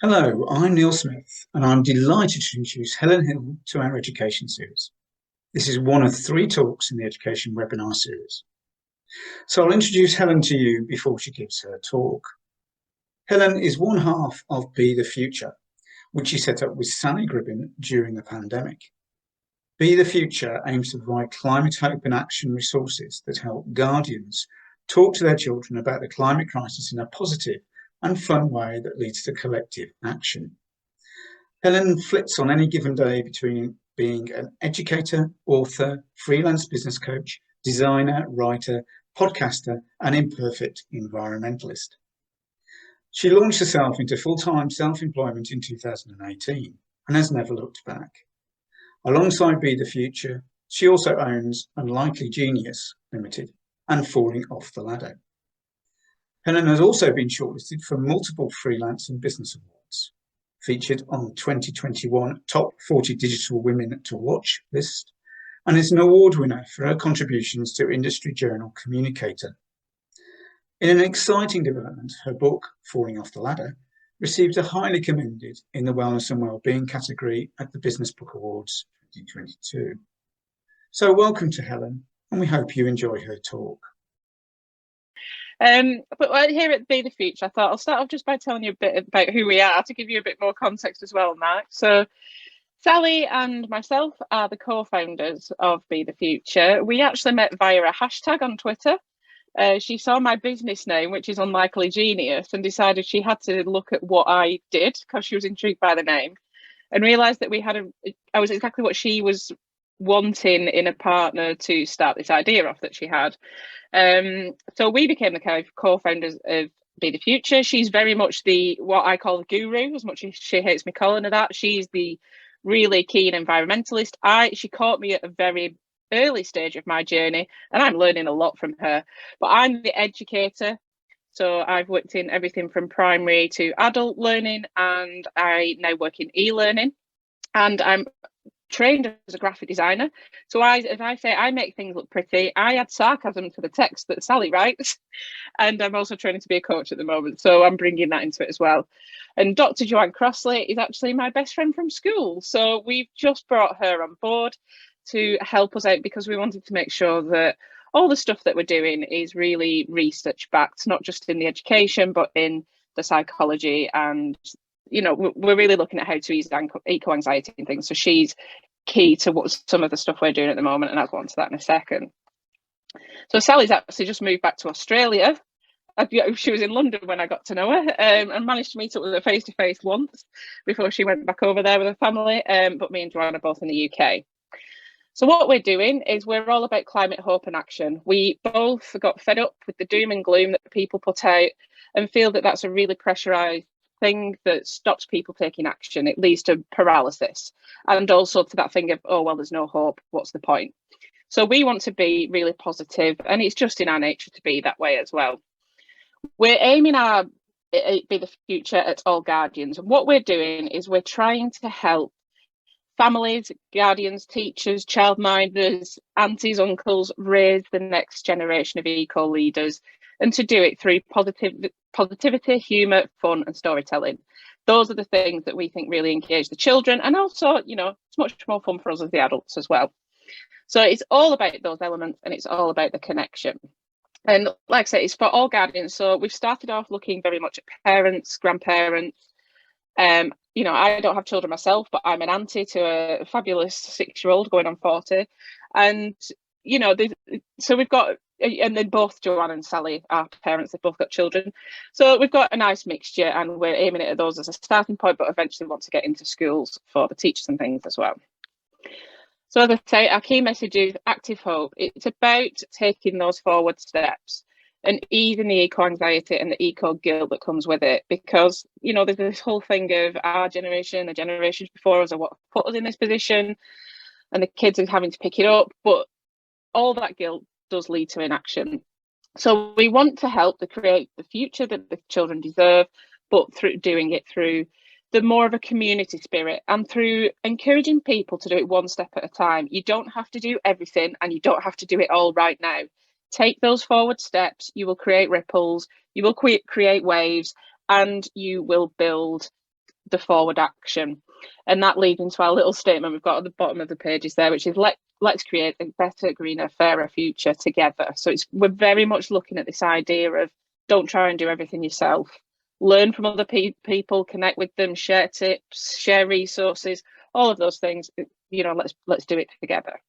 Hello, I'm Neil Smith, and I'm delighted to introduce Helen Hill to our education series. This is one of three talks in the education webinar series. So I'll introduce Helen to you before she gives her talk. Helen is one half of Be the Future, which she set up with Sally Gribbin during the pandemic. Be the Future aims to provide climate hope and action resources that help guardians talk to their children about the climate crisis in a positive and fun way that leads to collective action. Helen flits on any given day between being an educator, author, freelance business coach, designer, writer, podcaster, and imperfect environmentalist. She launched herself into full-time self-employment in 2018 and has never looked back. Alongside Be the Future, she also owns Unlikely Genius Limited and Falling Off the Ladder. Helen has also been shortlisted for multiple freelance and business awards, featured on 2021 Top 40 Digital Women to Watch list, and is an award winner for her contributions to industry journal Communicator. In an exciting development, her book, Falling Off the Ladder, received a highly commended in the Wellness and Wellbeing category at the Business Book Awards 2022. So welcome to Helen, and we hope you enjoy her talk. But here at Be the Future, I thought I'll start off just by telling you a bit about who we are to give you a bit more context as well, Mark. So Sally and myself are the co-founders of Be the Future. We actually met via a hashtag on Twitter. She saw my business name, which is Unlikely Genius, and decided she had to look at what I did because she was intrigued by the name, and realised that I was exactly what she was wanting in a partner to start this idea off that she had. So we became the kind of co-founders of Be the Future. She's very much what I call the guru, as much as she hates me calling her that. She's the really keen environmentalist. She caught me at a very early stage of my journey, and I'm learning a lot from her. But I'm the educator. So I've worked in everything from primary to adult learning, and I now work in e-learning. And I'm trained as a graphic designer. So as I say, I make things look pretty. I add sarcasm to the text that Sally writes. And I'm also training to be a coach at the moment. So I'm bringing that into it as well. And Dr. Joanne Crossley is actually my best friend from school. So we've just brought her on board to help us out because we wanted to make sure that all the stuff that we're doing is really research backed, not just in the education, but in the psychology. And we're really looking at how to ease eco-anxiety and things. So she's key to some of the stuff we're doing at the moment, and I'll go on to that in a second. So Sally's actually just moved back to Australia. She was in London when I got to know her, and managed to meet up with her face-to-face once before she went back over there with her family. But me and Joanne are both in the UK. So what we're doing is we're all about climate hope and action. We both got fed up with the doom and gloom that people put out and feel that that's a really pressurised thing that stops people taking action. It leads to paralysis, and also to that thing of, oh well, there's no hope, what's the point? So we want to be really positive, and it's just in our nature to be that way as well. We're aiming our Be the Future at all guardians, and what we're doing is we're trying to help families, guardians, teachers, childminders, aunties, uncles raise the next generation of eco leaders, and to do it through positivity, humour, fun and storytelling. Those are the things that we think really engage the children, and also, it's much more fun for us as the adults as well. So it's all about those elements, and it's all about the connection. And like I say, it's for all guardians. So we've started off looking very much at parents, grandparents. I don't have children myself, but I'm an auntie to a fabulous 6-year-old going on 40. And, so we've got, and then both Joanne and Sally are parents, they've both got children. So we've got a nice mixture, and we're aiming it at those as a starting point, but eventually want to get into schools for the teachers and things as well. So as I say, our key message is active hope. It's about taking those forward steps and easing the eco-anxiety and the eco-guilt that comes with it. Because, there's this whole thing of our generation, the generations before us are what put us in this position, and the kids are having to pick it up. But all that guilt does lead to inaction. So we want to help to create the future that the children deserve, but through doing it through the more of a community spirit and through encouraging people to do it one step at a time. You don't have to do everything, and you don't have to do it all right now. Take those forward steps. You will create ripples, you will create waves, and you will build the forward action. And that leads into our little statement we've got at the bottom of the pages there, which is let's create a better, greener, fairer future together. So we're very much looking at this idea of don't try and do everything yourself. Learn from other people, connect with them, share tips, share resources, all of those things. Let's do it together.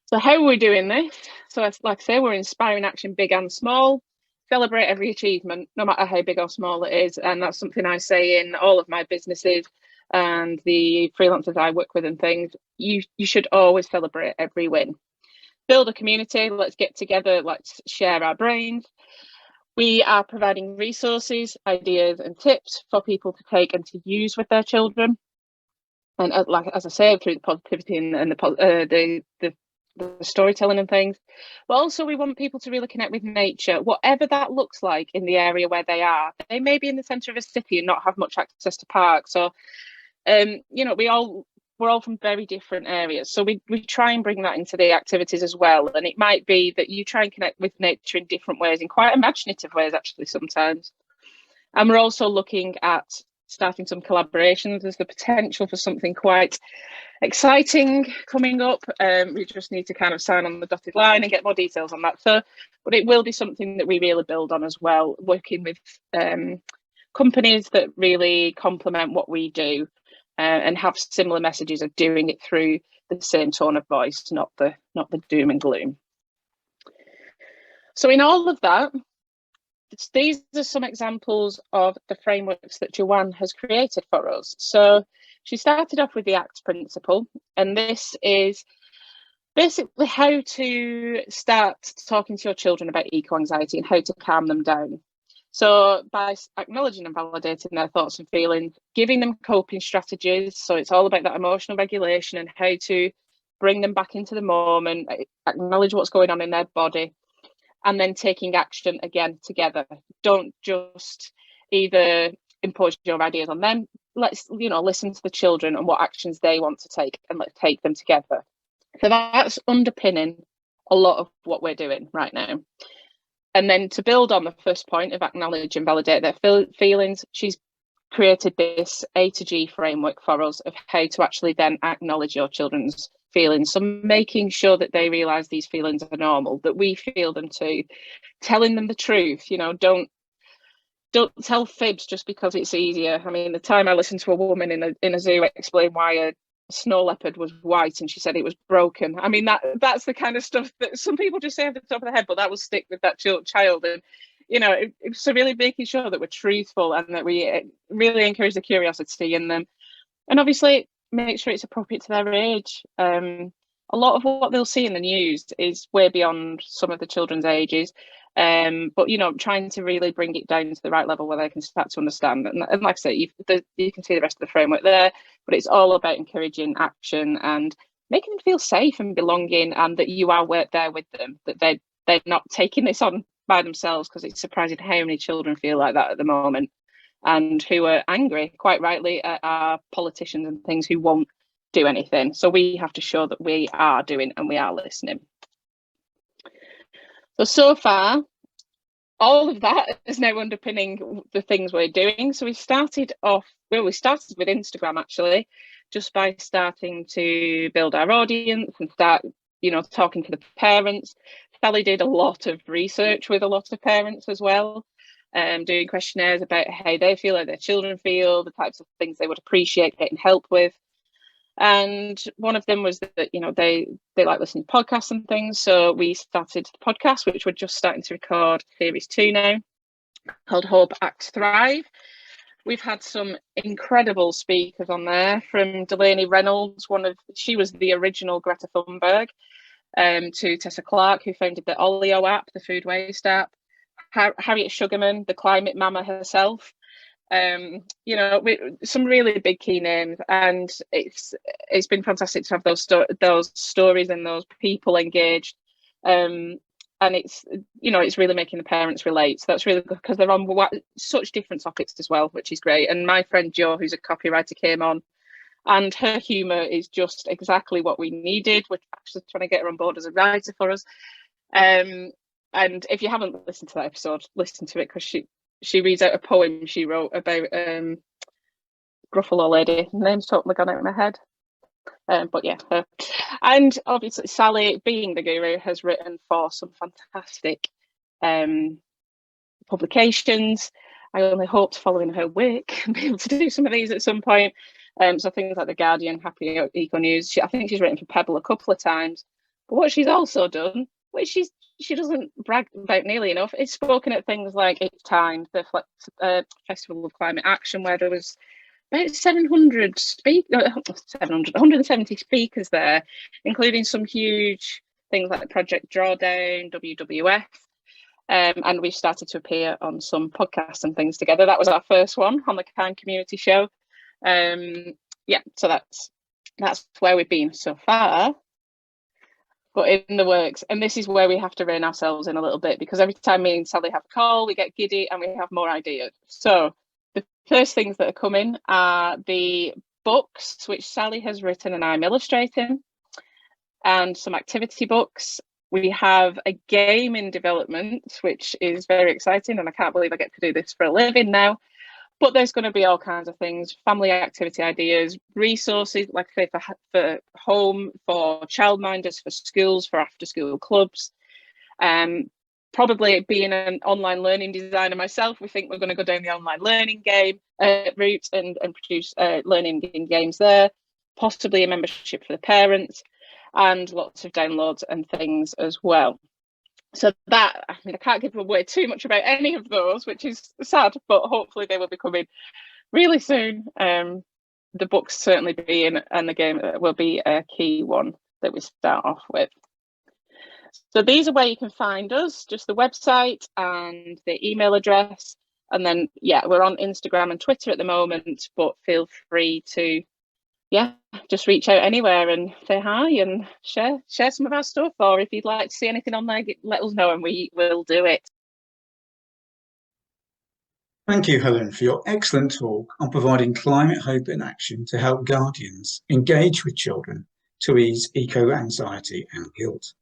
So how are we doing this? So like I say, we're inspiring action, big and small. Celebrate every achievement, no matter how big or small it is. And that's something I say in all of my businesses and the freelancers I work with and things. You should always celebrate every win. Build a community, let's get together, let's share our brains. We are providing resources, ideas and tips for people to take and to use with their children. And like as I say, through the positivity and the storytelling and things, but also we want people to really connect with nature, whatever that looks like in the area where they are. They may be in the centre of a city and not have much access to parks, or we're all from very different areas, so we try and bring that into the activities as well. And it might be that you try and connect with nature in different ways, in quite imaginative ways actually sometimes. And we're also looking at starting some collaborations. There's the potential for something quite exciting coming up. We just need to kind of sign on the dotted line and get more details on that. But it will be something that we really build on as well, working with companies that really complement what we do and have similar messages of doing it through the same tone of voice, not the doom and gloom. So in all of that, these are some examples of the frameworks that Joanne has created for us. So she started off with the ACT principle, and this is basically how to start talking to your children about eco-anxiety and how to calm them down. So by acknowledging and validating their thoughts and feelings, giving them coping strategies. So it's all about that emotional regulation and how to bring them back into the moment, acknowledge what's going on in their body, and then taking action again together. Don't just either impose your ideas on them. Let's listen to the children and what actions they want to take, and let's take them together. So that's underpinning a lot of what we're doing right now. And then to build on the first point of acknowledge and validate their feelings, she's created this A to G framework for us of how to actually then acknowledge your children's feelings. So making sure that they realise these feelings are normal, that we feel them too, telling them the truth. Don't tell fibs just because it's easier. I mean, the time I listened to a woman in a zoo explain why a snow leopard was white and she said it was broken. I mean, that's the kind of stuff that some people just say off the top of their head, but that will stick with that child. And so really making sure that we're truthful and that we really encourage the curiosity in them, and obviously make sure it's appropriate to their age. A lot of what they'll see in the news is way beyond some of the children's ages, but trying to really bring it down to the right level where they can start to understand. And like I say, you can see the rest of the framework there, but it's all about encouraging action and making them feel safe and belonging, and that you are there with them, that they're not taking this on by themselves, because it's surprising how many children feel like that at the moment, and who are angry, quite rightly, at our politicians and things who won't do anything. So we have to show that we are doing and we are listening. So far, all of that is now underpinning the things we're doing. So we started with Instagram, actually, just by starting to build our audience and start, talking to the parents. Sally did a lot of research with a lot of parents as well, doing questionnaires about how they feel, how their children feel, the types of things they would appreciate getting help with. And one of them was that, they like listening to podcasts and things. So we started the podcast, which we're just starting to record series 2 now, called Hope, Act, Thrive. We've had some incredible speakers on there, from Delaney Reynolds, she was the original Greta Thunberg, to Tessa Clark, who founded the Olio app, the food waste app, Harriet Sugarman, the climate mama herself. Some really big key names, and it's been fantastic to have those stories and those people engaged, and it's really making the parents relate. So that's really good, because they're on such different topics as well, which is great. And my friend Jo, who's a copywriter, came on, and her humour is just exactly what we needed. We're actually trying to get her on board as a writer for us. And if you haven't listened to that episode, listen to it, because she reads out a poem she wrote about Gruffalo lady. Name's totally gone out of my head. But yeah, her. And obviously Sally, being the guru, has written for some fantastic publications. I only hope to follow in her wake and be able to do some of these at some point. So things like The Guardian, Happy Eco News. I think she's written for Pebble a couple of times. But what she's also done, which she doesn't brag about nearly enough, is spoken at things like It's Time, the Festival of Climate Action, where there was about 170 speakers there, including some huge things like Project Drawdown, WWF. And we've started to appear on some podcasts and things together. That was our first one on the Kind Community Show. Yeah, so that's where we've been so far. But in the works, and this is where we have to rein ourselves in a little bit, because every time me and Sally have a call, we get giddy and we have more ideas. So the first things that are coming are the books, which Sally has written and I'm illustrating, and some activity books. We have a game in development, which is very exciting, and I can't believe I get to do this for a living now. But there's going to be all kinds of things, family activity ideas, resources, like I say, for home, for childminders, for schools, for after-school clubs. Probably being an online learning designer myself, we think we're going to go down the online learning game route and produce learning in games there, possibly a membership for the parents, and lots of downloads and things as well. So that, I mean, I can't give away too much about any of those, which is sad, but hopefully they will be coming really soon. The books certainly being, and the game will be a key one that we start off with. So these are where you can find us, just the website and the email address. And then, yeah, we're on Instagram and Twitter at the moment, but feel free to, yeah, just reach out anywhere and say hi and share some of our stuff. Or if you'd like to see anything on there, let us know and we will do it. Thank you, Helen, for your excellent talk on providing climate hope in action to help guardians engage with children to ease eco-anxiety and guilt.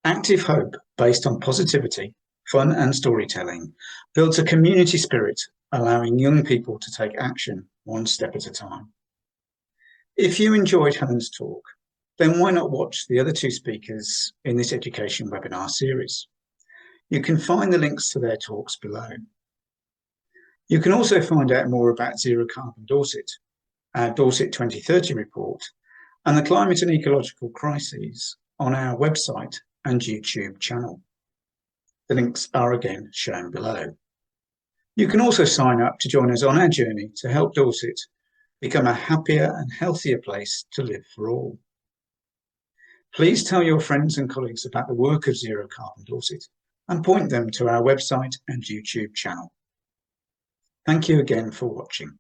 Active hope based on positivity, fun and storytelling builds a community spirit, allowing young people to take action one step at a time. If you enjoyed Helen's talk, then why not watch the other two speakers in this education webinar series? You can find the links to their talks below. You can also find out more about Zero Carbon Dorset, our Dorset 2030 report, and the climate and ecological crises on our website and YouTube channel. The links are again shown below. You can also sign up to join us on our journey to help Dorset become a happier and healthier place to live for all. Please tell your friends and colleagues about the work of Zero Carbon Dorset and point them to our website and YouTube channel. Thank you again for watching.